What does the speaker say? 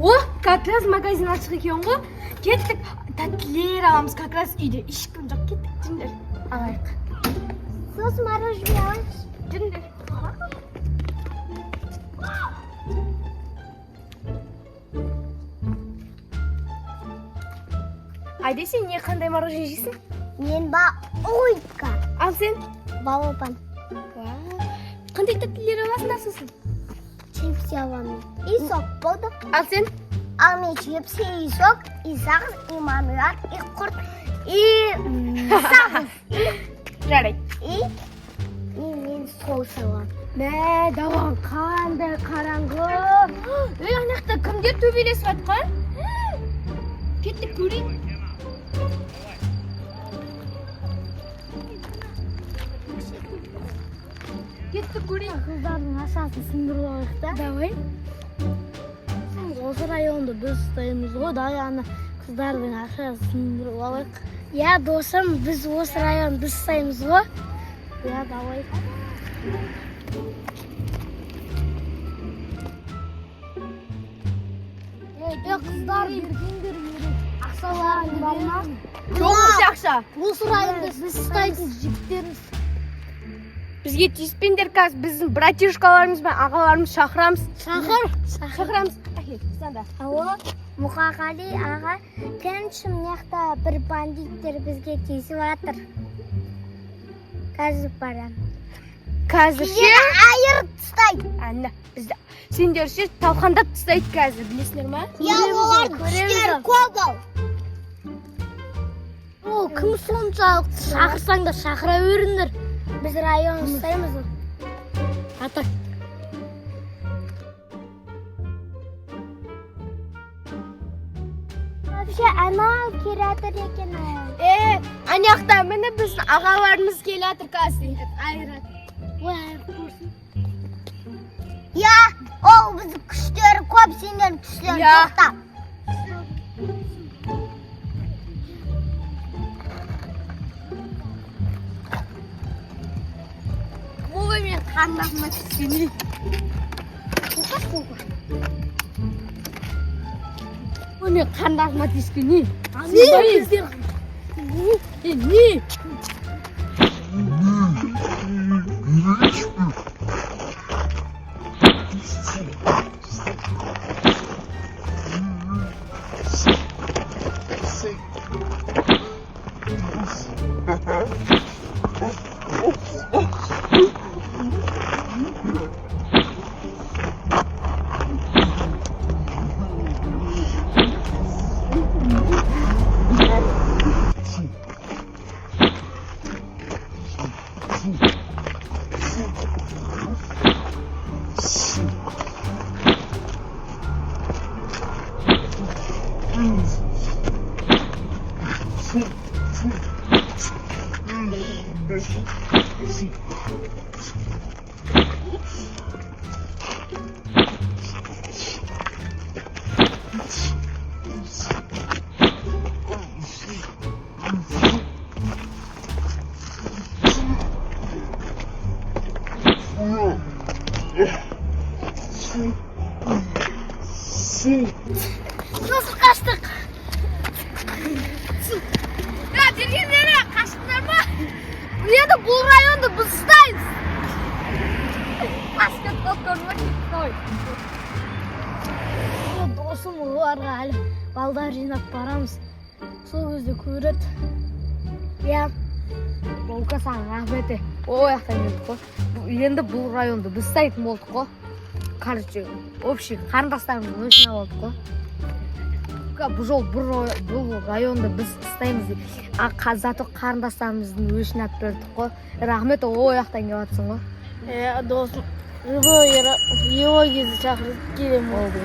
О, как раз магазин ашық екен ғой. Кеттік, тәттілер аламыз, как раз үйде ешкім жоқ. Кеттік, жүріңдер. Алайық. Сосын мороженое алайықшы. Жүріңдер. Айда, сен не қандай мороженое жейсің? Мен ойка. Ал сен? Балапан. Қандай тәттілер аласың сосын? Чипсы аламын. И сок болды. Ал сен? Ал мен чипсы, и сок, и сағыз, и мармелад, и құрт, и сағыз. Жарай. И мен соус аламын. Мә, даван қандай қараңғы. Ей, анақта кімдер төбелесіп жатқан? Кеттік көрейік. Кеттік көрейік. Қыздардың ашасын сындырып алайық та. Давай. Осы районды біз ұстаймыз ғой, ана қыздардың ашасын сындырып алайық. Я, досым, біз осы районды ұстаймыз ғой. Я, давай. Қыздар, бергендер ақшаларын бар ма? Жоқ бізде ақша. Осы районда біз ұстайтын жігіттеріміз. Бізге тиіспеңдер қазір, біздің братишкаларымыз бен ағаларымыз шақырамыз. Шақырамыз. Санда. Алло, Мұқағали аға, кәнші мынақта бір бандиттер бізге тиісіп жатыр. Қазір барам. Қазір ше? Айырып тастайды. Әнна, бізді сендер ше талқандап тастайды қазір, білесіңдер ма? Я, олардың күштері көп ау. О, кім соншалықты шақырсаңдар шақыра беріңдер. Біз район ұстаймыз. Атақ. Вообще, анау келатыр екен. Анаяқта міне біздің ағаларымыз келатыр қазір. Айырады. Ой, айырып көрсін. Я, ол біздің күштері көп, сендердің күштері жоқта. Ой, мен қандағыма түскені. Ой, мен қандағыма түскені. Не? Не? Nasıl kaçtık? Ya dirgenlere kaçtılar mı? Buraya da bu rayonda buzstayız. Basket doktoruma koy. Досым оларға әлі балдар жинап барамыз. Сол кезде көреді. Я Болка саған рахметі. Ой, ақтан келдік қой. Енді бұл районды біз ұстайтын болдық қой. Короче, общий қарындастарымыздың өшін алдық қой. Бұл жол бұл районды біз ұстаймыз. Зато қарындастарымыздың өшін алып бердік қой. Рахмет, ой, ақтан келіп жатсың ғой. Досым, его кезде шақырып келем. Oldu.